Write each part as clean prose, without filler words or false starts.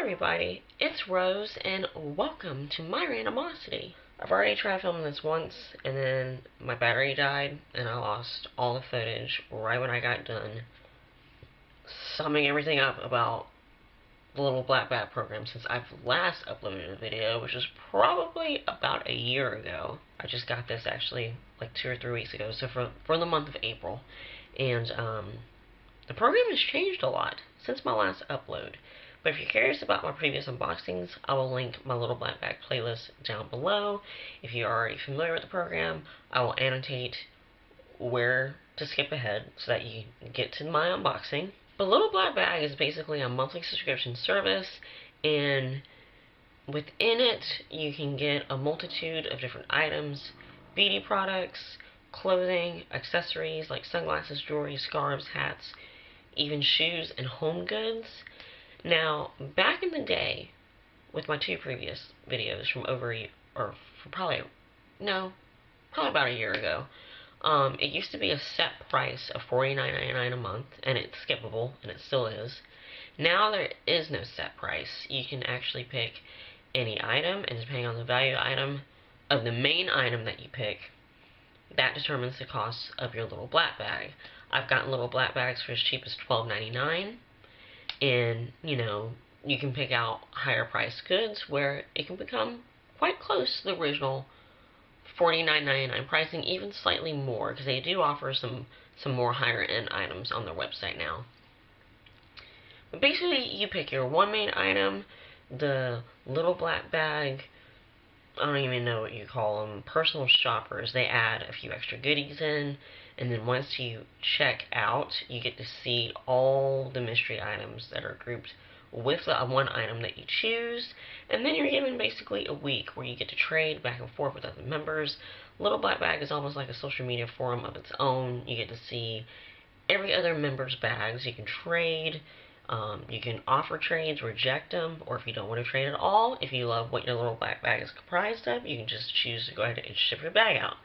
everybody, it's Rose, and welcome to my randomosity. I've already tried filming this once, and then my battery died, and I lost all the footage right when I got done summing everything up about the little black bat program since I've last uploaded a video, which was probably about a year ago. I just got this actually like 2 or 3 weeks ago, so for the month of April, and the program has changed a lot since my last upload. But if you're curious about my previous unboxings, I will link my little black bag playlist down below. If you're already familiar with the program, I will annotate where to skip ahead so that you can get to my unboxing. The Little Black Bag is basically a monthly subscription service, and within it you can get a multitude of different items, beauty products, clothing, accessories like sunglasses, jewelry, scarves, hats, even shoes and home goods. Now, back in the day, with my 2 previous videos from probably about a year ago, it used to be a set price of $49.99 a month, and it's skippable, and it still is. Now there is no set price. You can actually pick any item, and depending on the value item of the main item that you pick, that determines the cost of your little black bag. I've gotten little black bags for as cheap as $12.99. And, you can pick out higher priced goods where it can become quite close to the original $49.99 pricing, even slightly more, because they do offer some more higher end items on their website now. But basically, you pick your one main item, the little black bag, I don't even know what you call them, personal shoppers. They add a few extra goodies in, and then once you check out, you get to see all the mystery items that are grouped with the one item that you choose, and then you're given basically a week where you get to trade back and forth with other members. Little Black Bag is almost like a social media forum of its own. You get to see every other member's bags. You can trade. You can offer trades, reject them, or if you don't want to trade at all, if you love what your little black bag is comprised of, you can just choose to go ahead and ship your bag out.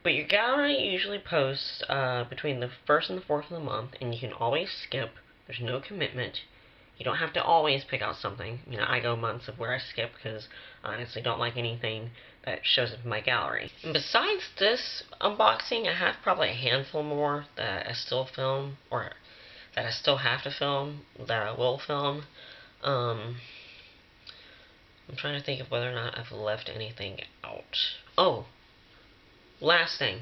But your gallery usually posts between the 1st and the 4th of the month, and you can always skip. There's no commitment. You don't have to always pick out something. I go months of where I skip because I honestly don't like anything that shows up in my gallery. And besides this unboxing, I have probably a handful more that I still film, or that I still have to film, that I will film. I'm trying to think of whether or not I've left anything out. Oh, last thing.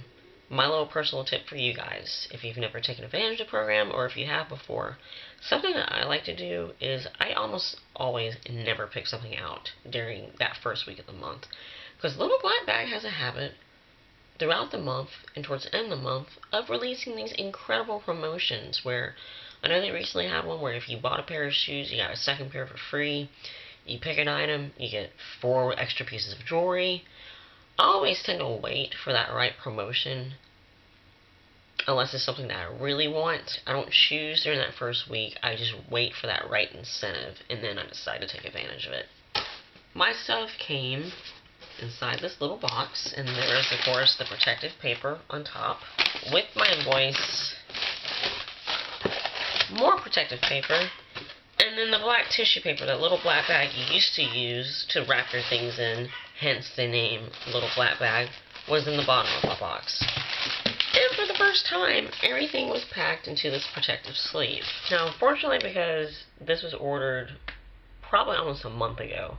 My little personal tip for you guys, if you've never taken advantage of the program, or if you have before, something that I like to do is I almost always never pick something out during that first week of the month. Because Little Black Bag has a habit throughout the month and towards the end of the month of releasing these incredible promotions where I know they recently had one where if you bought a pair of shoes, you got a second pair for free. You pick an item, you get 4 extra pieces of jewelry. I always tend to wait for that right promotion unless it's something that I really want. I don't choose during that first week. I just wait for that right incentive, and then I decide to take advantage of it. My stuff came inside this little box, and there is, of course, the protective paper on top with my invoice, more protective paper, and then the black tissue paper, that little black bag you used to use to wrap your things in, hence the name Little Black Bag, was in the bottom of my box. And for the first time, everything was packed into this protective sleeve. Now, unfortunately, because this was ordered probably almost a month ago,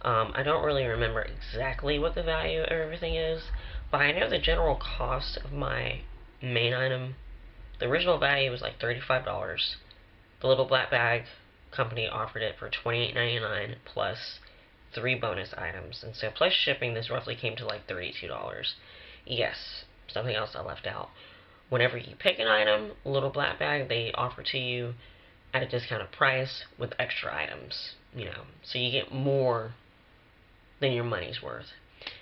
I don't really remember exactly what the value of everything is, but I know the general cost of my main item. The original value was like $35. The Little Black Bag company offered it for $28.99 plus 3 bonus items, and so plus shipping, this roughly came to like $32. Yes, something else I left out. Whenever you pick an item, Little Black Bag, they offer to you at a discounted price with extra items, so you get more than your money's worth.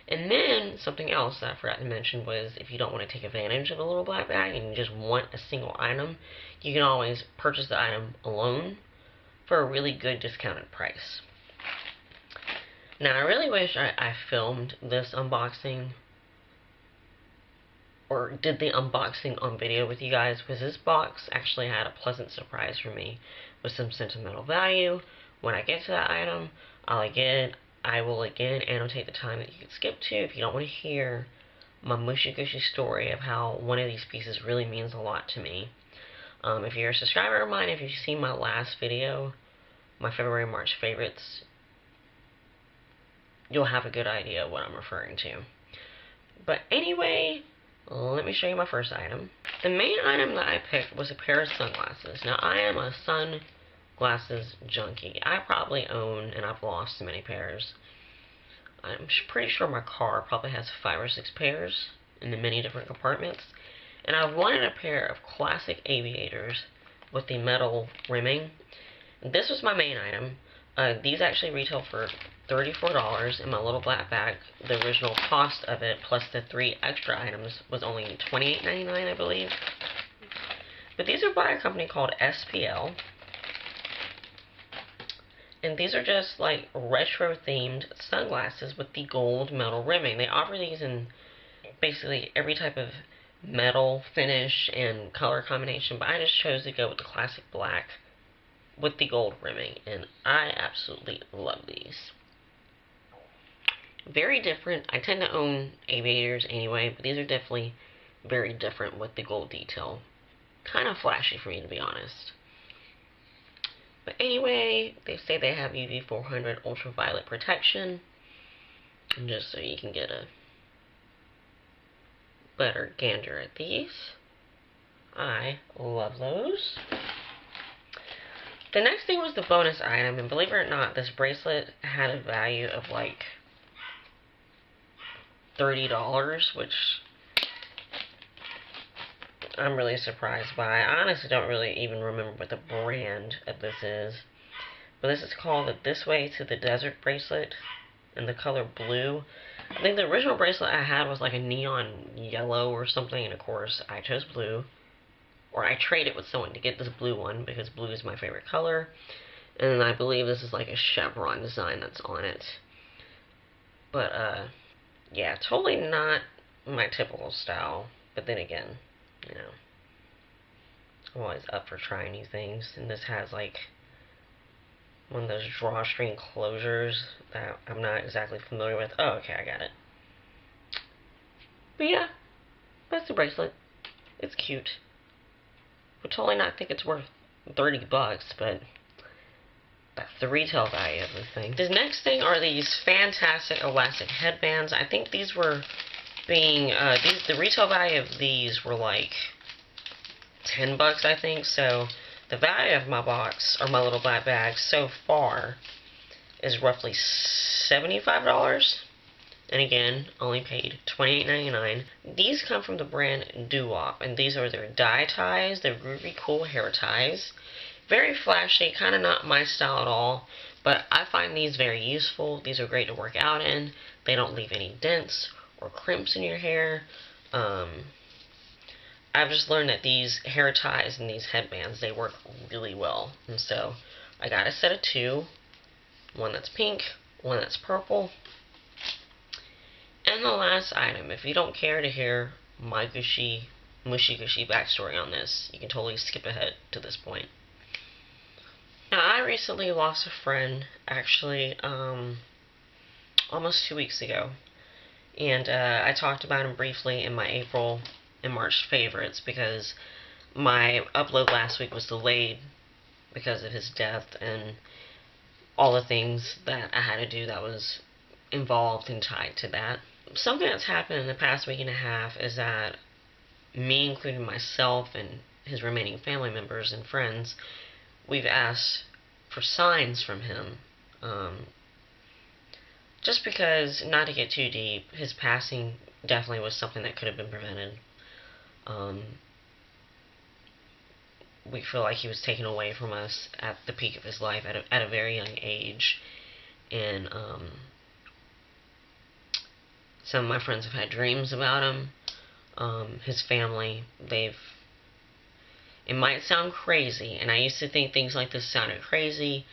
And then, something else that I forgot to mention was if you don't want to take advantage of a Little Black Bag and you just want a single item, you can always purchase the item alone for a really good discounted price. Now, I really wish I filmed this unboxing or did the unboxing on video with you guys, because this box actually had a pleasant surprise for me with some sentimental value, When I get to that item, I will again annotate the time that you can skip to if you don't want to hear my mushy gushy story of how one of these pieces really means a lot to me. If you're a subscriber of mine, if you've seen my last video, my February March favorites, you'll have a good idea of what I'm referring to. But anyway, let me show you my first item. The main item that I picked was a pair of sunglasses. Now, I am a sunglasses junkie. I probably own, and I've lost many pairs. I'm pretty sure my car probably has 5 or 6 pairs in the many different compartments. And I wanted a pair of classic aviators with the metal rimming. This was my main item. These actually retail for $34 in my little black bag. The original cost of it, plus the 3 extra items, was only $28.99, I believe. But these are by a company called SPL. And these are just like retro-themed sunglasses with the gold metal rimming. They offer these in basically every type of metal finish and color combination, but I just chose to go with the classic black with the gold rimming, and I absolutely love these. Very different. I tend to own aviators anyway, but these are definitely very different with the gold detail. Kind of flashy for me, to be honest. But anyway, they say they have UV 400 ultraviolet protection, and just so you can get a better gander at these. I love those. The next thing was the bonus item, and believe it or not, this bracelet had a value of like $30, which I'm really surprised by. I honestly don't really even remember what the brand of this is. But this is called the This Way to the Desert bracelet in the color blue. I think the original bracelet I had was like a neon yellow or something, and of course I chose blue. Or I traded with someone to get this blue one because blue is my favorite color. And I believe this is like a chevron design that's on it. But yeah, totally not my typical style. But then again, you know, I'm always up for trying new things. And this has like one of those drawstring closures that I'm not exactly familiar with. Oh, okay, I got it. But yeah, that's the bracelet. It's cute. Would totally not think it's worth $30, but that's the retail value of the thing. The next thing are these fantastic elastic headbands. I think these were being, the retail value of these were like $10, I think. So the value of my box, or my little black bag, so far is roughly $75. And again, only paid $28.99. These come from the brand Doo-Wop, and these are their dye ties. They're really cool hair ties. Very flashy, kind of not my style at all, but I find these very useful. These are great to work out in. They don't leave any dents or crimps in your hair. I've just learned that these hair ties and these headbands, they work really well. And so I got a set of 2. One that's pink, one that's purple. And the last item, if you don't care to hear my mushy gushy backstory on this, you can totally skip ahead to this point. Now, I recently lost a friend, actually, almost 2 weeks ago. And I talked about him briefly in my April and March favorites because my upload last week was delayed because of his death and all the things that I had to do that was involved and tied to that. Something that's happened in the past week and a half is that me, including myself and his remaining family members and friends, we've asked for signs from him. Just because, not to get too deep, his passing definitely was something that could have been prevented. We feel like he was taken away from us at the peak of his life at a very young age. And some of my friends have had dreams about him. His family, it might sound crazy, and I used to think things like this sounded crazy,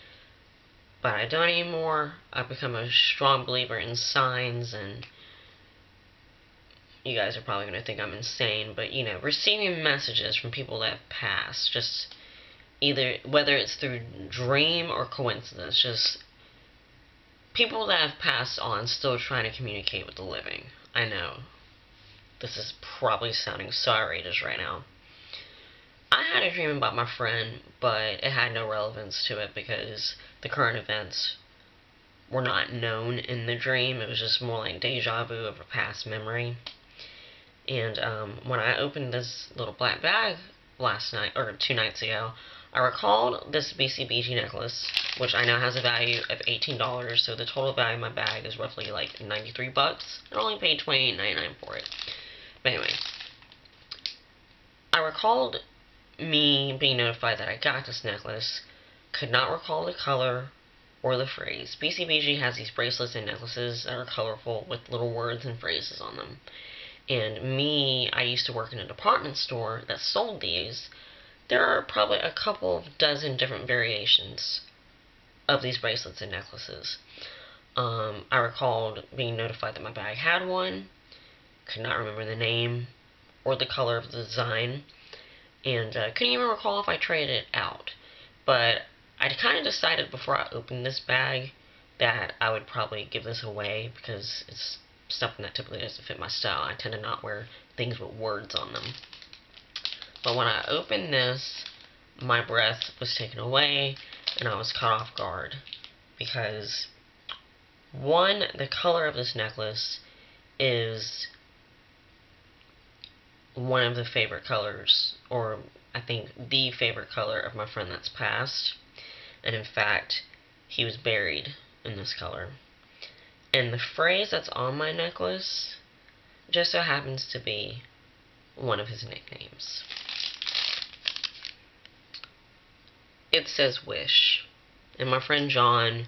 but I don't anymore. I've become a strong believer in signs, and you guys are probably going to think I'm insane, but, you know, receiving messages from people that have passed just either, whether it's through dream or coincidence, just people that have passed on still trying to communicate with the living. I know. This is probably sounding so outrageous right now. I had a dream about my friend, but it had no relevance to it because the current events were not known in the dream. It was just more like deja vu of a past memory. And when I opened this little black bag last night, or 2 nights ago, I recalled this BCBG necklace, which I know has a value of $18, so the total value of my bag is roughly like 93 bucks. I only paid $28.99 for it. But anyway, I recalled me being notified that I got this necklace, could not recall the color or the phrase. BCBG has these bracelets and necklaces that are colorful with little words and phrases on them. And me, I used to work in a department store that sold these. There are probably a couple dozen different variations of these bracelets and necklaces. I recalled being notified that my bag had one, could not remember the name or the color of the design, and couldn't even recall if I traded it out. But I kind of decided before I opened this bag that I would probably give this away because it's something that typically doesn't fit my style. I tend to not wear things with words on them. But when I opened this, my breath was taken away and I was caught off guard because, one, the color of this necklace is one of the favorite colors, or I think the favorite color of my friend that's passed. And in fact, he was buried in this color. And the phrase that's on my necklace just so happens to be one of his nicknames. It says Wish. And my friend John,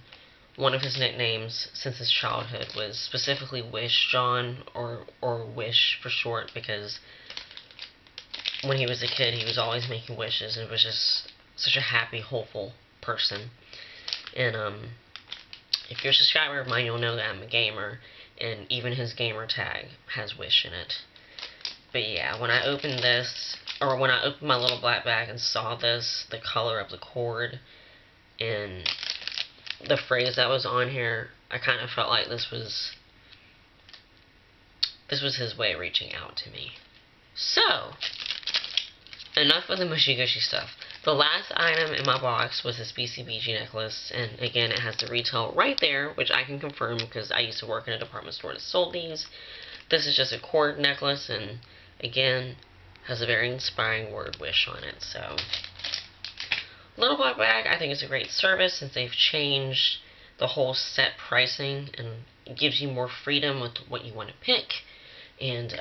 one of his nicknames since his childhood was specifically Wish John, or Wish for short, because when he was a kid he was always making wishes and was just such a happy, hopeful person. And if you're a subscriber of mine, you'll know that I'm a gamer, and even his gamer tag has Wish in it. But yeah, when I opened this, or when I opened my little black bag and saw this, the color of the cord and the phrase that was on here, I kind of felt like this was his way of reaching out to me. So, enough of the mushy-gushy stuff. The last item in my box was this BCBG necklace, and again, it has the retail right there, which I can confirm because I used to work in a department store that sold these. This is just a cord necklace, and again, has a very inspiring word Wish on it. So, Little Black Bag, I think it's a great service since they've changed the whole set pricing, and it gives you more freedom with what you want to pick, and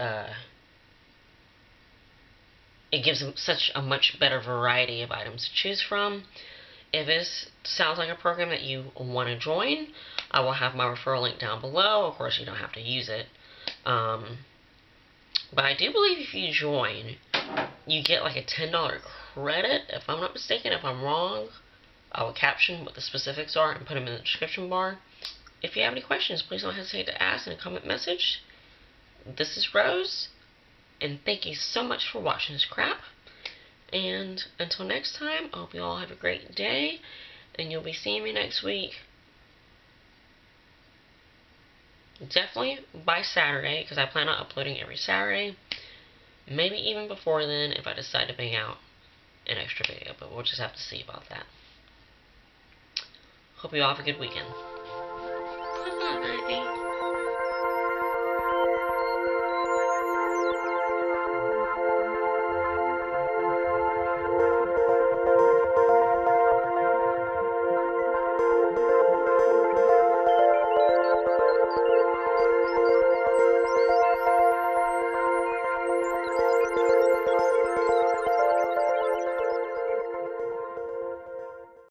it gives them such a much better variety of items to choose from. If this sounds like a program that you want to join, I will have my referral link down below. Of course, you don't have to use it. But I do believe if you join, you get like a $10 credit, if I'm not mistaken. If I'm wrong, I will caption what the specifics are and put them in the description bar. If you have any questions, please don't hesitate to ask in a comment message. This is Rose, and thank you so much for watching this crap. And until next time, I hope you all have a great day, and you'll be seeing me next week. Definitely by Saturday, because I plan on uploading every Saturday. Maybe even before then if I decide to bang out an extra video, but we'll just have to see about that. Hope you all have a good weekend. Bye-bye.